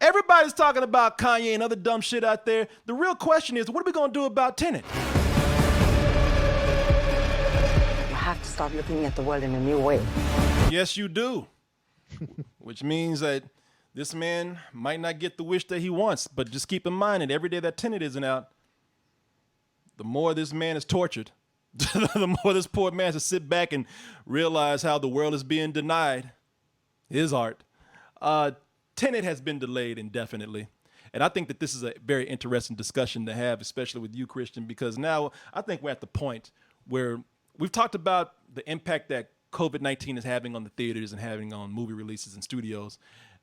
Everybody's talking about Kanye and other dumb shit out there. The real question is, what are we going to do about Tenet? You have to start looking at the world in a new way. Yes, you do. Which means that this man might not get the wish that he wants, but just keep in mind that every day that Tenet isn't out, the more this man is tortured, the more this poor man has to sit back and realize how the world is being denied his art. Tenet has been delayed indefinitely. And I think that this is a very interesting discussion to have, especially with you, Christian, because now I think we're at the point where we've talked about the impact that COVID-19 is having on the theaters and having on movie releases and studios.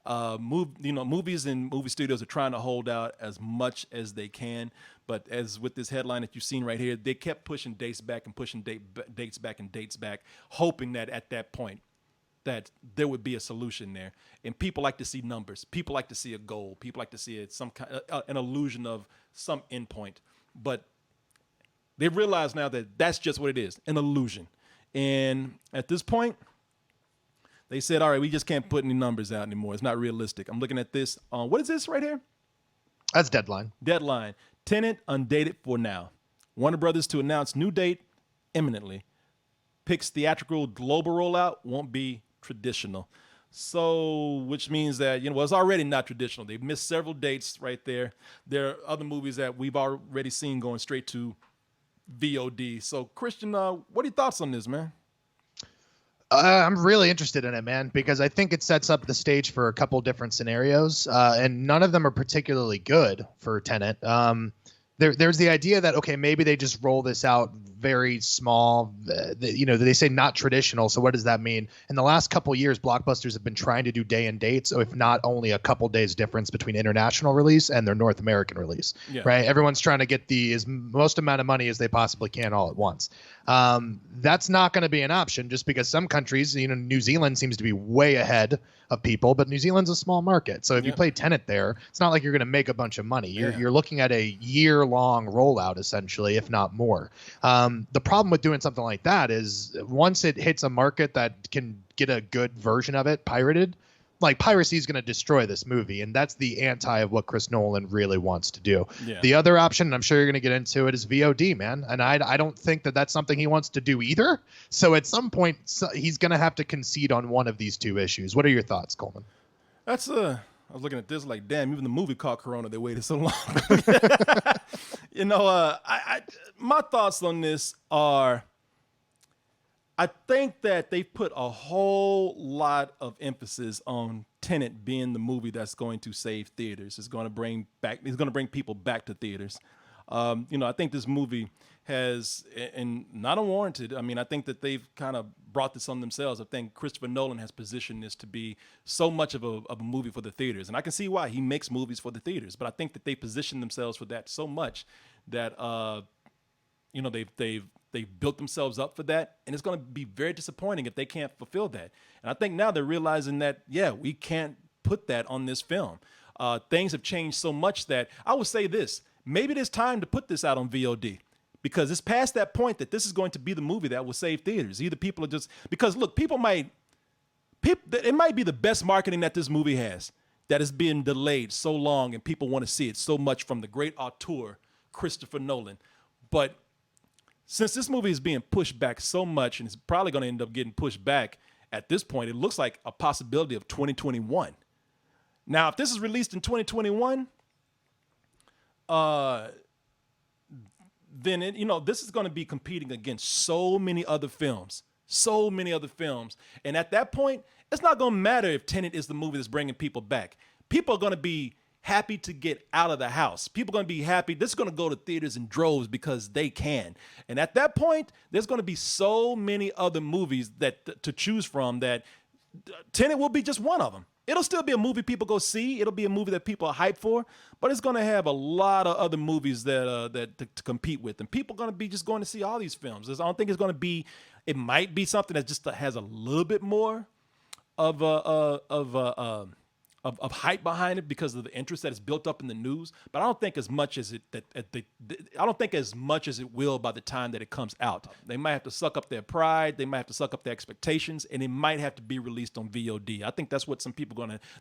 Movies and movie studios are trying to hold out as much as they can, but as with this headline that you've seen right here, they kept pushing dates back and pushing dates back, hoping that at that point that there would be a solution there. And people like to see numbers. People like to see a goal. People like to see it some kind, an illusion of some endpoint. But they realize now that that's just what it is, an illusion. And at this point, they said, all right, we just can't put any numbers out anymore. It's not realistic. I'm looking at this. What is this right here? That's Deadline. Deadline. Tenet undated for now. Warner Brothers to announce new date imminently. Picks theatrical global rollout won't be traditional. So, which means that, it's already not traditional. They've missed several dates right there. There are other movies that we've already seen going straight to VOD. So, Christian, what are your thoughts on this, man? I'm really interested in it, man, because I think it sets up the stage for a couple different scenarios, and none of them are particularly good for Tenet. There's the idea that, okay, maybe they just roll this out very small. They say not traditional. So what does that mean? In the last couple of years, blockbusters have been trying to do day and date. So if not only a couple days difference between international release and their North American release, right? Everyone's trying to get the most amount of money as they possibly can all at once. That's not going to be an option just because some countries, New Zealand seems to be way ahead of people, but New Zealand's a small market. So if you play Tenet there, it's not like you're going to make a bunch of money. You're looking at a year-long rollout, essentially, if not more. The problem with doing something like that is once it hits a market that can get a good version of it pirated, like piracy is going to destroy this movie, and that's the anti of what Chris Nolan really wants to do. Yeah. The other option, and I'm sure you're going to get into it, is VOD, man. And I don't think that that's something he wants to do either. So at some point, he's going to have to concede on one of these two issues. What are your thoughts, Coleman? I was looking at this like, damn, even the movie called Corona, they waited so long. My thoughts on this are, I think that they put a whole lot of emphasis on Tenet being the movie that's going to save theaters. It's going to bring people back to theaters. I think this movie has, and not unwarranted, I think that they've kind of brought this on themselves. I think Christopher Nolan has positioned this to be so much of a movie for the theaters. And I can see why he makes movies for the theaters, but I think that they position themselves for that so much that, they've built themselves up for that, and it's going to be very disappointing if they can't fulfill that. And I think now they're realizing that, we can't put that on this film. Things have changed so much that I would say this, maybe it's time to put this out on VOD, because it's past that point that this is going to be the movie that will save theaters. Either people are just, because look, it might be the best marketing that this movie has, that is being delayed so long and people want to see it so much from the great auteur, Christopher Nolan. But since this movie is being pushed back so much, and it's probably going to end up getting pushed back at this point, it looks like a possibility of 2021. Now, if this is released in 2021, then this is going to be competing against so many other films. And at that point, it's not going to matter if Tenet is the movie that's bringing people back. People are going to be happy to get out of the house. People are going to be happy. This is going to go to theaters in droves because they can. And at that point, there's going to be so many other movies to choose from that Tenet will be just one of them. It'll still be a movie people go see. It'll be a movie that people are hyped for, but it's going to have a lot of other movies that to compete with, and people are going to be just going to see all these films. I don't think it's going to be. It might be something that just has a little bit more of a of hype behind it because of the interest that is built up in the news. But I don't think as much as I don't think as much as it will by the time that it comes out. They might have to suck up their pride. They might have to suck up their expectations, and it might have to be released on VOD. I think that's what some people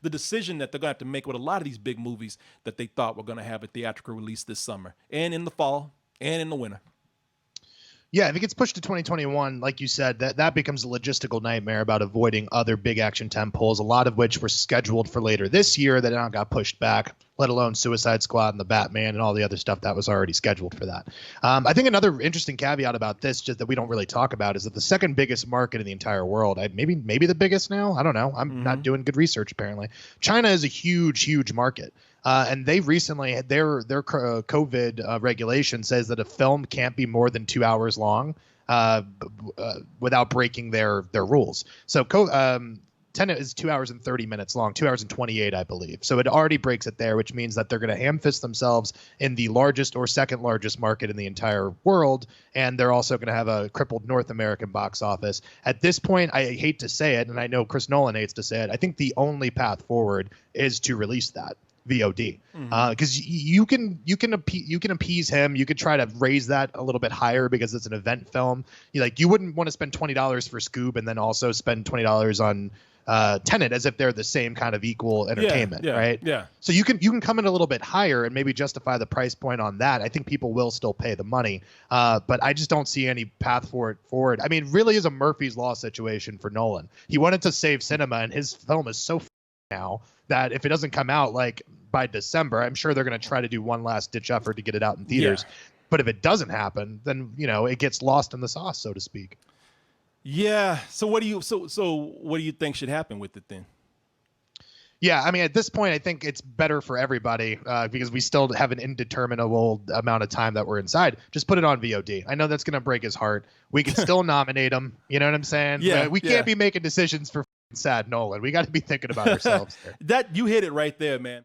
the decision that they're going to have to make with a lot of these big movies that they thought were going to have a theatrical release this summer and in the fall and in the winter. Yeah, if it gets pushed to 2021, like you said, that becomes a logistical nightmare about avoiding other big action tentpoles, a lot of which were scheduled for later this year that now got pushed back, let alone Suicide Squad and the Batman and all the other stuff that was already scheduled for that. I think another interesting caveat about this, just that we don't really talk about, is that the second biggest market in the entire world, maybe the biggest now, I don't know, I'm not doing good research apparently. China is a huge market. And they recently their COVID regulation says that a film can't be more than 2 hours long without breaking their rules. So Tenet is 2 hours and 30 minutes long, 2 hours and 28, I believe. So it already breaks it there, which means that they're going to ham-fist themselves in the largest or second largest market in the entire world. And they're also going to have a crippled North American box office. At this point, I hate to say it, and I know Chris Nolan hates to say it, I think the only path forward is to release that VOD, because you can appease him. You could try to raise that a little bit higher because it's an event film. You wouldn't want to spend $20 for Scoob and then also spend $20 on Tenet as if they're the same kind of equal entertainment, right? Yeah. So you can come in a little bit higher and maybe justify the price point on that. I think people will still pay the money, but I just don't see any path forward. I mean, it really is a Murphy's Law situation for Nolan. He wanted to save cinema, and his film is so now that if it doesn't come out by December, I'm sure they're going to try to do one last ditch effort to get it out in theaters. Yeah. But if it doesn't happen, then it gets lost in the sauce, so to speak. Yeah. So what do you think should happen with it then? Yeah, I mean, at this point, I think it's better for everybody because we still have an indeterminable amount of time that we're inside. Just put it on VOD. I know that's going to break his heart. We can still nominate him. You know what I'm saying? Yeah. We can't be making decisions for sad Nolan. We got to be thinking about ourselves there. That you hit it right there, man.